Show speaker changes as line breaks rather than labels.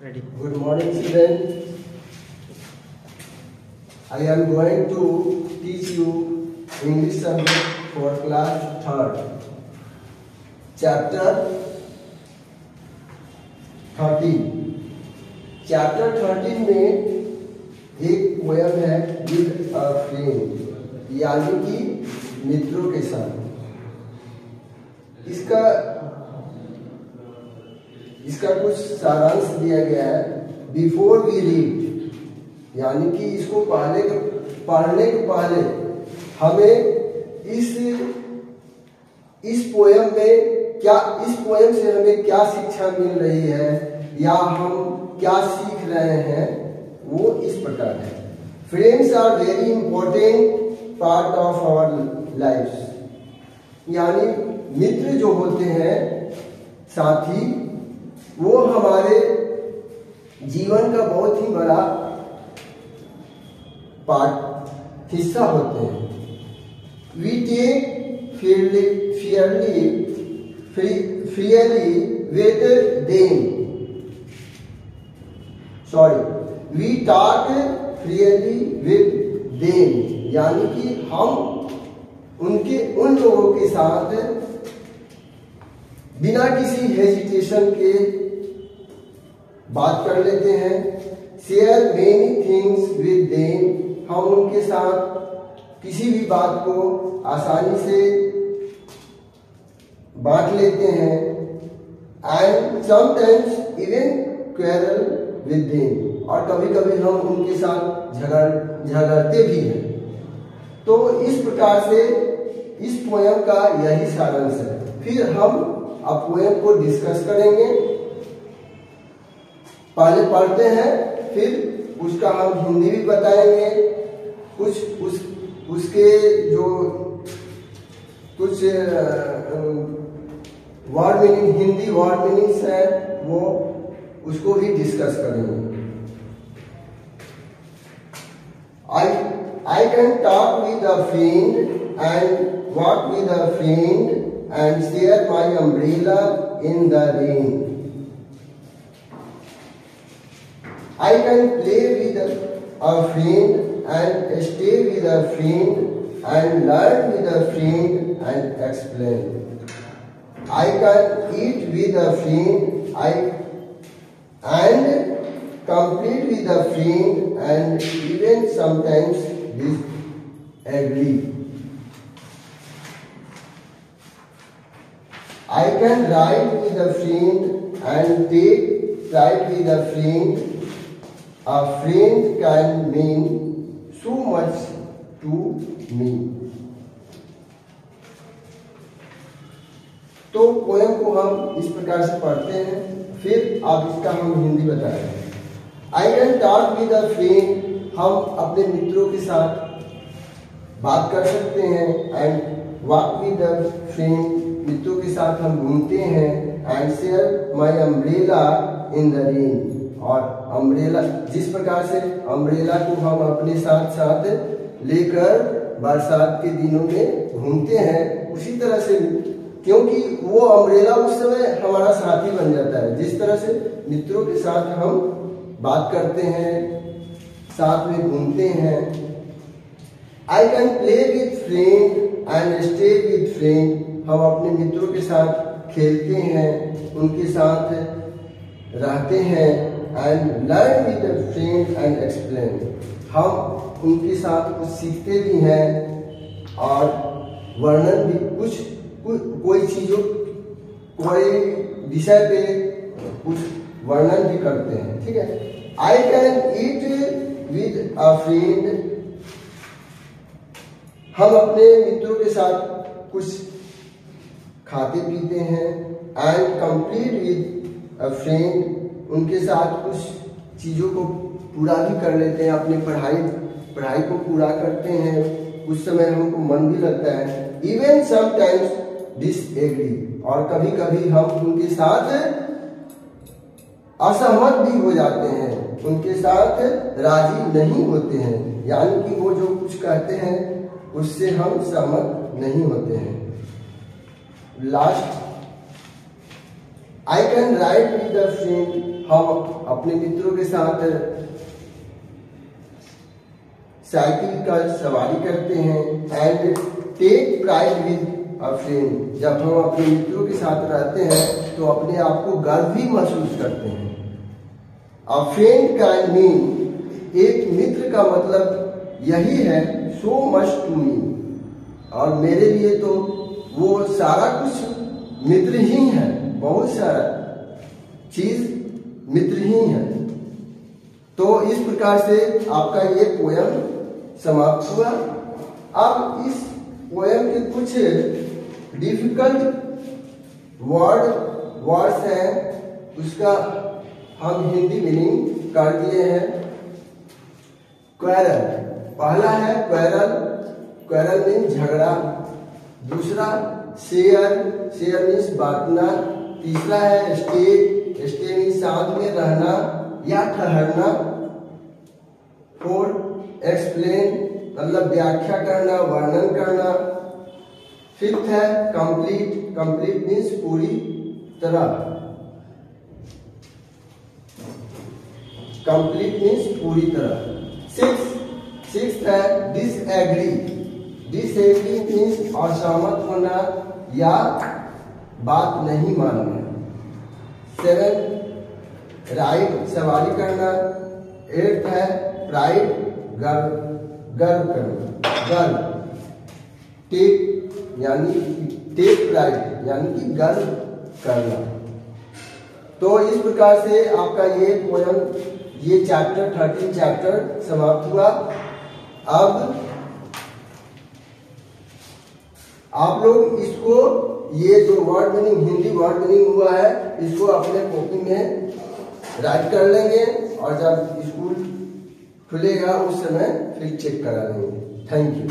Ready.
Good morning, children. I am going to teach you English subject for class 3rd. Chapter 13. Chapter 13 में एक poem है with a friend, यानी कि मित्रों के साथ। इसका कुछ सारांश दिया गया है। बिफोर वी रीड, यानी कि इसको पढ़ने के पहले हमें इस पोयम से हमें क्या शिक्षा मिल रही है या हम क्या सीख रहे हैं, वो इस प्रकार है। Friends are very important part of our life, यानी मित्र जो होते हैं, साथी, वो हमारे जीवन का बहुत ही बड़ा हिस्सा होते हैं। We take freely with them, we talk freely with them, यानी कि हम उन लोगों के साथ बिना किसी हेजिटेशन के बात कर लेते हैं। Share many things with them, हम उनके साथ किसी भी बात को आसानी से बांट लेते हैं। And sometimes even quarrel with them, और कभी कभी हम उनके साथ झगड़ते भी हैं। तो इस प्रकार से इस पोयम का यही सारांश है। फिर हम अब पोयम को डिस्कस करेंगे। पहले पढ़ते हैं, फिर उसका हम हिंदी भी बताएंगे। उसके जो कुछ word meaning, Hindi word meanings है, वो उसको भी डिस्कस करेंगे। I can talk with a friend and walk with a friend and share my umbrella in the rain. I can play with a friend and stay with a friend and learn with a friend and explain. I can eat with a friend and complete with a friend and even sometimes disagree. I can ride with a friend and take flight with a friend. A friend can mean so much to me. तो poem को हम इस प्रकार से पढ़ते हैं, फिर आप इसका हम हिंदी बताएंगे। I can talk with a friend, हम अपने मित्रों के साथ बात कर सकते हैं। And walk with a friend, मित्रों के साथ हम घूमते हैं। And share my umbrella in the rain, और अम्ब्रेला, जिस प्रकार से अम्ब्रेला को हम अपने साथ लेकर बरसात के दिनों में घूमते हैं, उसी तरह से, क्योंकि वो अम्ब्रेला उस समय हमारा साथी बन जाता है। जिस तरह से मित्रों के साथ हम बात करते हैं, साथ में घूमते हैं। I can play with friend and stay with friend, हम अपने मित्रों के साथ खेलते हैं, उनके साथ रहते हैं। And learn with a friend and explain, हम उनके साथ कुछ सीखते भी हैं और वर्णन भी, कोई विषय पे कुछ वर्णन भी करते हैं। ठीक है। I can eat with a friend, हम अपने मित्रों के साथ कुछ खाते पीते हैं। And complete with a friend, उनके साथ कुछ चीजों को पूरा भी कर लेते हैं, अपनी पढ़ाई को पूरा करते हैं। कुछ समय हमको मन भी लगता है। इवन समटाइम्स डिसएग्री, और कभी कभी हम उनके साथ असहमत भी हो जाते हैं, उनके साथ राजी नहीं होते हैं, यानी कि वो जो कुछ कहते हैं उससे हम सहमत नहीं होते हैं। Last, I can ride with a friend, हम अपने मित्रों के साथ साइकिल का सवारी करते हैं। And take pride with a friend, जब हम अपने मित्रों के साथ रहते हैं तो अपने आप को गर्व भी महसूस करते हैं। अ फ्रेंड कैन मीन, एक मित्र का मतलब यही है, सो मच टू मी, और मेरे लिए तो वो सारा कुछ मित्र ही है, बहुत सारा चीज मित्र ही है। तो इस प्रकार से आपका ये पोयम समाप्त हुआ। अब इस पोयम के कुछ डिफिकल्ट वर्ड्स हैं, उसका हम हिंदी मीनिंग कर दिए हैं। क्वेरल, पहला है क्वेरल, क्वेरल मीन्स झगड़ा। दूसरा शेयर, शेयर मीन्स बांटना। तीसरा है स्टे, स्टे मीन्स साथ में रहना या ठहरना। फोर्थ एक्सप्लेन, मतलब व्याख्या करना, वर्णन करना। फिफ्थ है कंप्लीट, कंप्लीट मीन्स पूरी तरह, कंप्लीट मीन्स पूरी तरह। सिक्स है डिसएग्री, डिसएग्री मीन्स असहमत होना या बात नहीं मानना। 7 राइड, सवारी करना। 8 है प्राइड, गर्व, गर्व करना, गर्व। टेक यानी टेक प्राइड यानी कि गर्व करना। तो इस प्रकार से आपका ये पोयम, ये चैप्टर 13 चैप्टर समाप्त हुआ। अब आप लोग इसको, ये जो word meaning, Hindi word meaning हुआ है, इसको अपने कॉपी में राइट कर लेंगे और जब स्कूल खुलेगा उस समय फिर चेक करा लेंगे। Thank you.